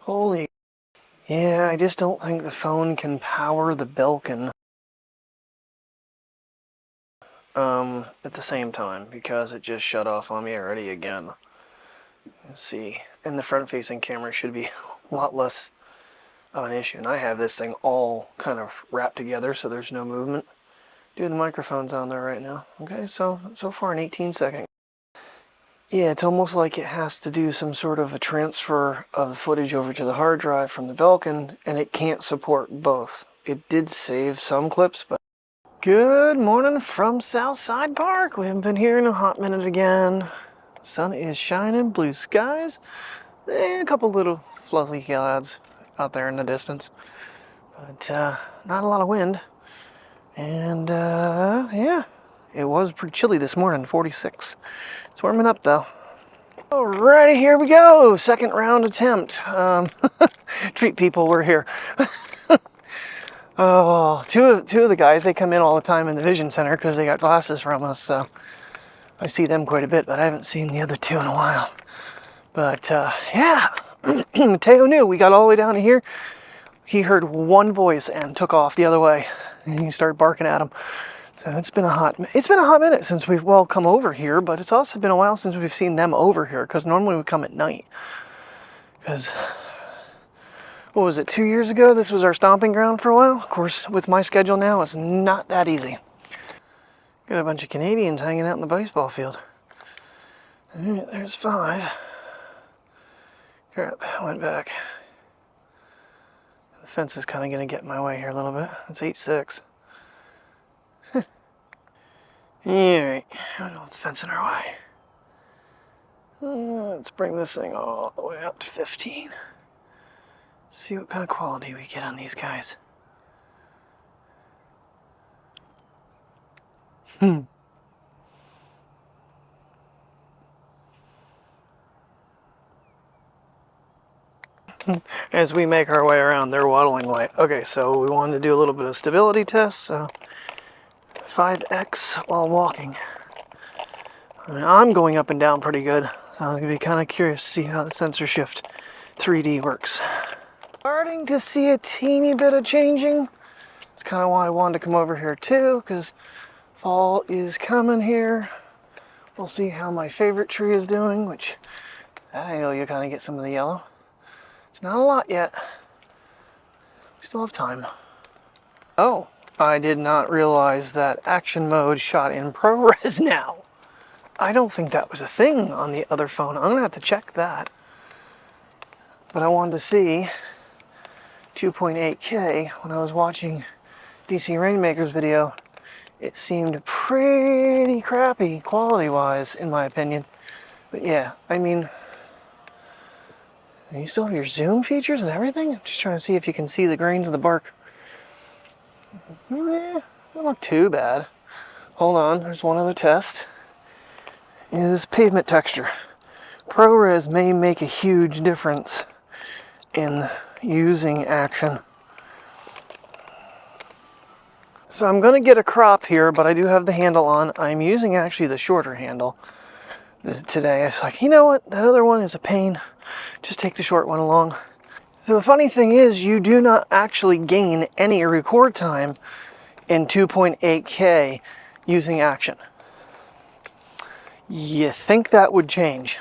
Holy. Yeah, I just don't think the phone can power the Belkin at the same time, because it just shut off on me already again. Let's see. And the front-facing camera should be a lot less of an issue. And I have this thing all kind of wrapped together so there's no movement. Dude, the microphone's on there right now. Okay, so far an 18-second. Yeah, it's almost like it has to do some sort of a transfer of the footage over to the hard drive from the Belkin, and it can't support both. It did save some clips, but... Good morning from Southside Park. We haven't been here in a hot minute again. Sun is shining, blue skies, and a couple little fuzzy clouds out there in the distance. But not a lot of wind. And yeah, it was pretty chilly this morning, 46. It's warming up though. Alrighty, here we go. Second round attempt. Treat people, we're here. Oh, two of the guys, they come in all the time in the Vision Center because they got glasses from us, so I see them quite a bit, but I haven't seen the other two in a while. But yeah, Mateo knew. We got all the way down to here. He heard one voice and took off the other way, and he started barking at him. So it's been a hot minute since we've come over here, but it's also been a while since we've seen them over here, because normally we come at night. Because what was it, 2 years ago? This was our stomping ground for a while. Of course, with my schedule now, it's not that easy. Got a bunch of Canadians hanging out in the baseball field. All right, there's 5. Crap, went back. The fence is kind of going to get in my way here a little bit. It's 8-6. Alright, I don't know if the fence in our way. Let's bring this thing all the way up to 15. See what kind of quality we get on these guys. As we make our way around, they're waddling away. Okay, so we wanted to do a little bit of stability test, so 5x while walking. I mean, I'm going up and down pretty good, so I was going to be kind of curious to see how the sensor shift 3D works. Starting to see a teeny bit of changing. That's kind of why I wanted to come over here too, because fall is coming here. We'll see how my favorite tree is doing, which at that angle you kind of get some of the yellow. It's not a lot yet. We still have time. Oh, I did not realize that action mode shot in ProRes now. I don't think that was a thing on the other phone. I'm gonna have to check that. But I wanted to see 2.8K when I was watching DC Rainmaker's video. It seemed pretty crappy quality-wise, in my opinion. But yeah, I mean, you still have your zoom features and everything? I'm just trying to see if you can see the grains of the bark. Don't look too bad. Hold on, there's one other test. Is pavement texture. ProRes may make a huge difference in using action. So I'm going to get a crop here, but I do have the handle on. I'm using actually the shorter handle today. It's like, you know what, that other one is a pain. Just take the short one along. So the funny thing is, you do not actually gain any record time in 2.8K using action. You think that would change.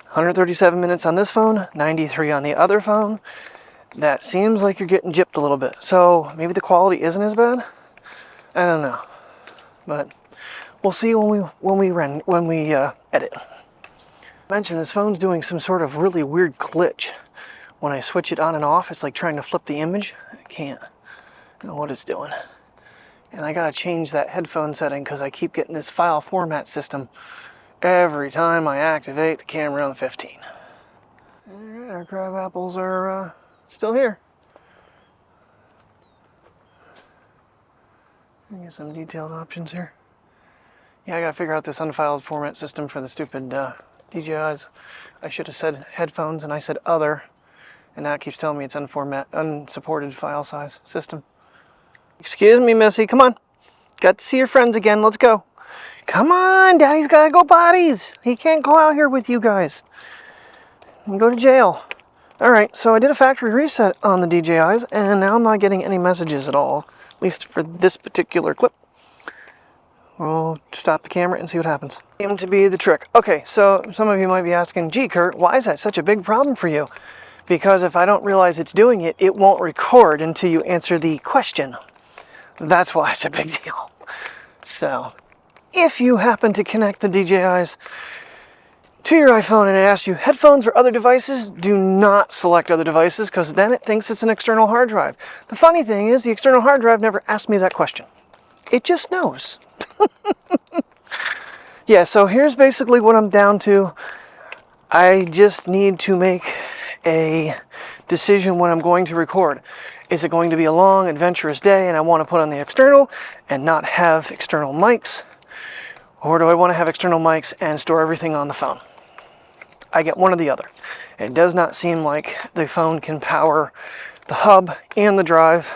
137 minutes on this phone, 93 on the other phone. That seems like you're getting gypped a little bit. So maybe the quality isn't as bad. I don't know, but we'll see when we edit. I mentioned this phone's doing some sort of really weird glitch. When I switch it on and off, it's like trying to flip the image. I can't. I don't know what it's doing. And I gotta change that headphone setting because I keep getting this file format system every time I activate the camera on the 15. Alright, our crab apples are still here. Get some detailed options here. Yeah, I gotta figure out this unfiled format system for the stupid DJIs. I should have said headphones and I said other, and now it keeps telling me it's unsupported file size system. Excuse me, Missy, come on. Got to see your friends again, let's go. Come on, Daddy's gotta go potties. He can't go out here with you guys. And go to jail. Alright, so I did a factory reset on the DJIs, and now I'm not getting any messages at all, at least for this particular clip. We'll stop the camera and see what happens. Seemed to be the trick. Okay, so some of you might be asking, gee Kurt, why is that such a big problem for you? Because if I don't realize it's doing it, it won't record until you answer the question. That's why it's a big deal. So, if you happen to connect the DJIs to your iPhone and it asks you headphones or other devices, do not select other devices because then it thinks it's an external hard drive. The funny thing is the external hard drive never asked me that question. It just knows. Yeah, so here's basically what I'm down to. I just need to make a decision when I'm going to record. Is it going to be a long, adventurous day and I want to put on the external and not have external mics? Or do I want to have external mics and store everything on the phone? I get one or the other. It does not seem like the phone can power the hub and the drive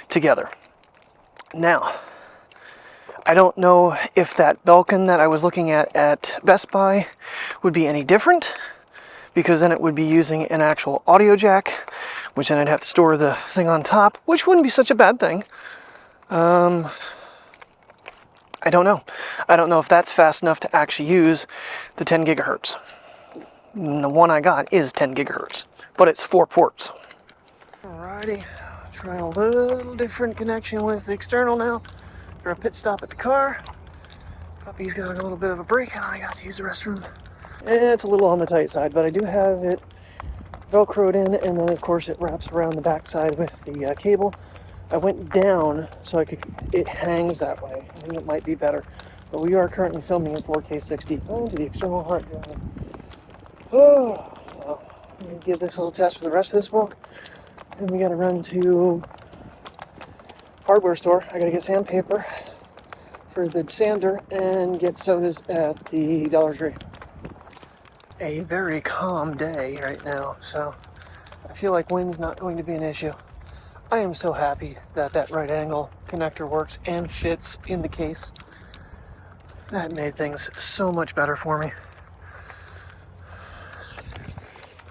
together. Now, I don't know if that Belkin that I was looking at Best Buy would be any different, because then it would be using an actual audio jack, which then I'd have to store the thing on top, which wouldn't be such a bad thing. I don't know. I don't know if that's fast enough to actually use the 10 gigahertz. The one I got is 10 gigahertz, but it's 4 ports. Alrighty, try a little different connection with the external now. For a pit stop at the car. Puppy's got a little bit of a break and I got to use the restroom. It's a little on the tight side, but I do have it velcroed in, and then of course it wraps around the back side with the cable. I went down so it hangs that way. I think it might be better. But we are currently filming in 4K 60 onto the external hard drive. Oh, well, I'm going to give this a little test for the rest of this walk. And we got to run to hardware store. I got to get sandpaper for the sander and get sodas at the Dollar Tree. A very calm day right now, so I feel like wind's not going to be an issue. I am so happy that that right angle connector works and fits in the case. That made things so much better for me.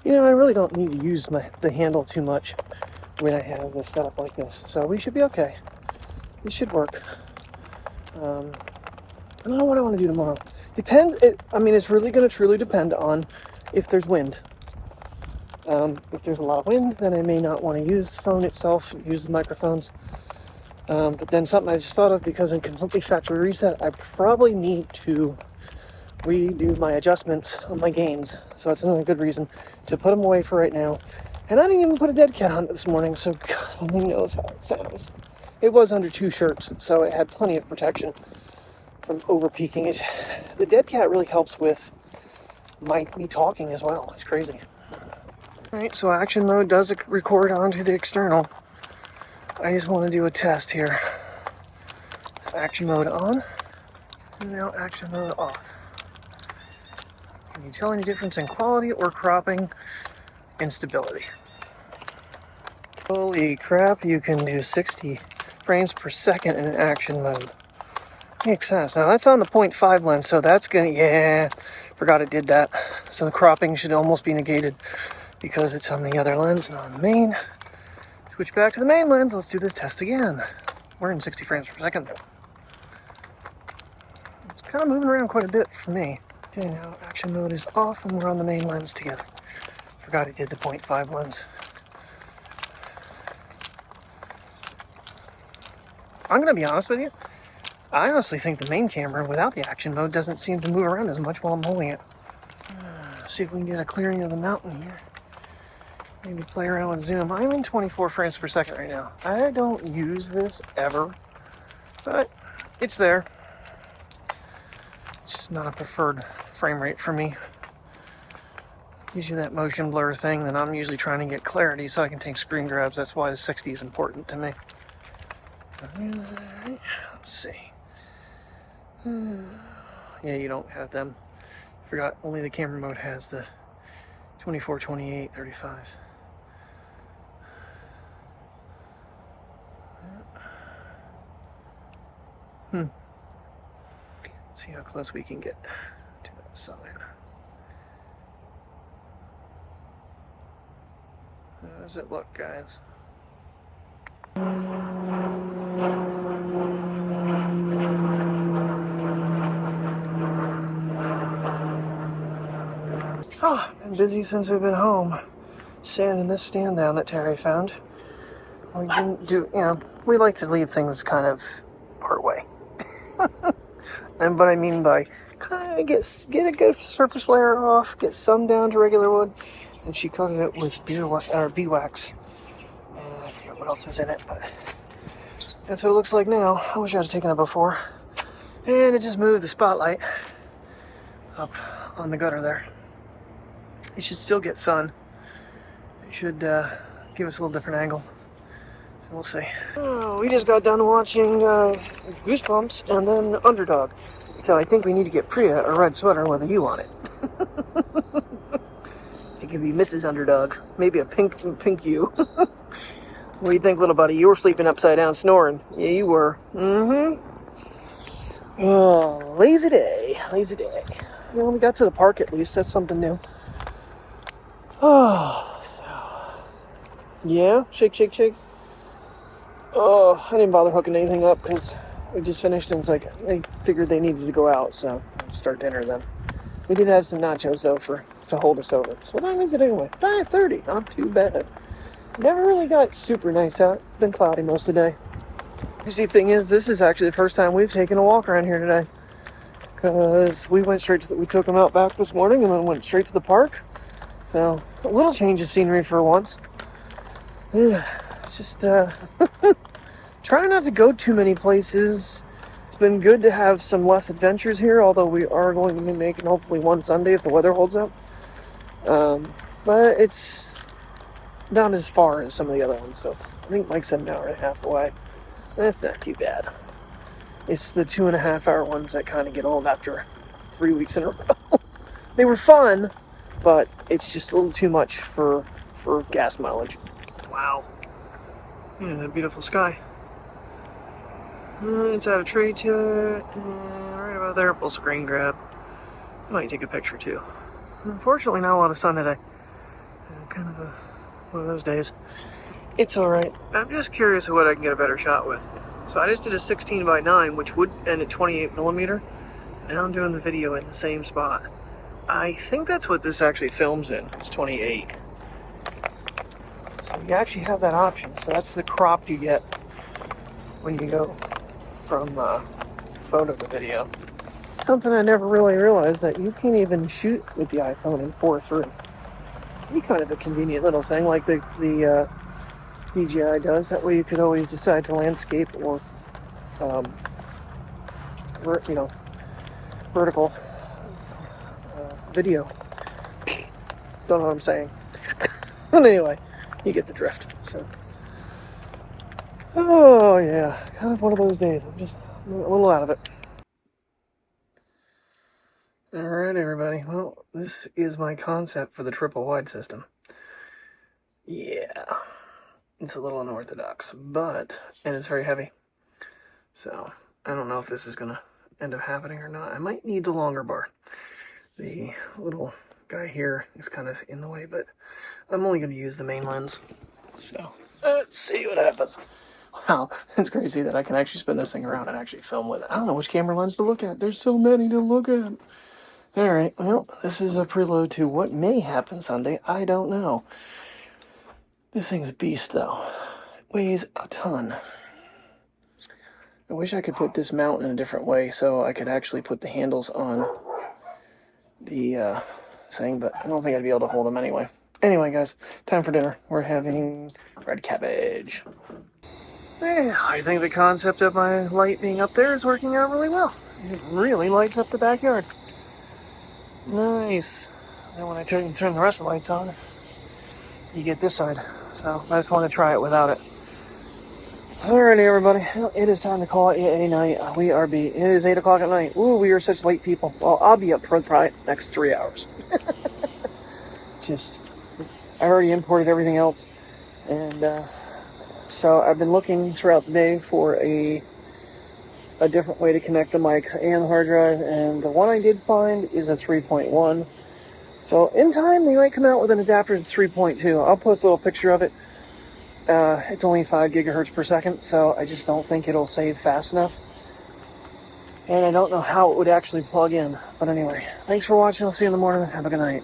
You know, I really don't need to use the handle too much when I have this setup like this, so we should be okay. This should work. I don't know what I want to do tomorrow. Depends. It's really going to truly depend on if there's wind. If there's a lot of wind, then I may not want to use the phone itself, use the microphones. But then something I just thought of, because I completely factory reset, I probably need to redo my adjustments on my gains. So that's another good reason to put them away for right now. And I didn't even put a dead cat on it this morning, so God only knows how it sounds. It was under 2 shirts, so it had plenty of protection from over peaking. The dead cat really helps with me talking as well. It's crazy. Alright, so action mode does record onto the external. I just want to do a test here. So action mode on, and now action mode off. Can you tell any difference in quality or cropping and stability? Holy crap, you can do 60 frames per second in action mode. Makes sense. Now that's on the 0.5 lens, so that's gonna, yeah, forgot it did that. So the cropping should almost be negated because it's on the other lens, not on the main. Switch back to the main lens, let's do this test again. We're in 60 frames per second though. It's kind of moving around quite a bit for me. Okay, now action mode is off and we're on the main lens together. Forgot it did the 0.5 lens. I'm gonna be honest with you. I honestly think the main camera without the action mode doesn't seem to move around as much while I'm holding it. See if we can get a clearing of the mountain here. Maybe play around with zoom. I'm in 24 frames per second right now. I don't use this ever, but it's there. It's just not a preferred frame rate for me. Gives you that motion blur thing, and I'm usually trying to get clarity so I can take screen grabs. That's why the 60 is important to me. Alright, let's see. Yeah, you don't have them. Forgot only the camera mode has the 24, 28, 35. Let's see how close we can get to that sign. does it look, guys? Oh, been busy since we've been home. Sanding this stand down that Terry found. We didn't do, we like to leave things kind of part way. And what I mean by kind of get a good surface layer off, get some down to regular wood, and she coated it with beeswax. I forget what else was in it, but that's what it looks like now. I wish I had taken it before. And it just moved the spotlight up on the gutter there. It should still get sun. It should give us a little different angle. So we'll see. Oh, we just got done watching Goosebumps and then Underdog. So I think we need to get Priya a red sweater with a U on it. It could be Mrs. Underdog. Maybe a pink U. What do you think, little buddy? You were sleeping upside down snoring. Yeah, you were. Mm-hmm. Oh, lazy day. Lazy day. Well, we got to the park at least. That's something new. Oh, so. Yeah? Shake, shake, shake. Oh, I didn't bother hooking anything up because we just finished and it's like they figured they needed to go out, so I'll start dinner then. We did have some nachos though to hold us over. So what time is it anyway? 5:30. Not too bad. Never really got super nice out. It's been cloudy most of the day. Crazy thing is, this is actually the first time we've taken a walk around here today. Because we went straight to we took them out back this morning and then went straight to the park. So a little change of scenery for once. Yeah, it's just trying not to go too many places. It's been good to have some less adventures here, although we are going to be making hopefully one Sunday if the weather holds up. But it's not as far as some of the other ones, so I think Mike's an hour and a half away. That's not too bad. It's the 2.5 hour ones that kind of get old after 3 weeks in a row. They were fun, but it's just a little too much for gas mileage. Wow. Yeah, that beautiful sky. It's out of tree to it, and right about there, we'll screen grab. I might take a picture too. Unfortunately, not a lot of sun today. Kind of one of those days. It's alright. I'm just curious of what I can get a better shot with. So I just did a 16:9, which would end at 28mm, and I'm doing the video in the same spot. I think that's what this actually films in. It's 28. So you actually have that option. So that's the crop you get when you go from photo to video. Something I never really realized, that you can't even shoot with the iPhone in 4:3. Be kind of a convenient little thing, like the DJI does. That way you could always decide to landscape or, vertical video. Don't know what I'm saying. But anyway, you get the drift. So, oh yeah, kind of one of those days. I'm just a little out of it. Alright everybody, well, this is my concept for the triple wide system. Yeah, it's a little unorthodox, and it's very heavy. So, I don't know if this is going to end up happening or not. I might need the longer bar. The little guy here is kind of in the way, but I'm only going to use the main lens. So, let's see what happens. Wow, it's crazy that I can actually spin this thing around and actually film with it. I don't know which camera lens to look at. There's so many to look at. Alright, well, this is a prelude to what may happen Sunday. I don't know. This thing's a beast, though. It weighs a ton. I wish I could put this mount in a different way so I could actually put the handles on the thing, but I don't think I'd be able to hold them anyway. Anyway, guys, time for dinner. We're having red cabbage. Yeah, I think the concept of my light being up there is working out really well. It really lights up the backyard. Nice. Then when I turn the rest of the lights on, you get this side. So I just want to try it without it. Alrighty, everybody. Well, it is time to call it a night. It is 8 o'clock at night. Ooh, we are such late people. Well, I'll be up for probably the next 3 hours. I already imported everything else. And so I've been looking throughout the day for a different way to connect the mics and the hard drive. And the one I did find is a 3.1. So in time, they might come out with an adapter that's 3.2. I'll post a little picture of it. It's only 5 gigahertz per second, so I just don't think it'll save fast enough. And I don't know how it would actually plug in. But anyway, thanks for watching. I'll see you in the morning. Have a good night.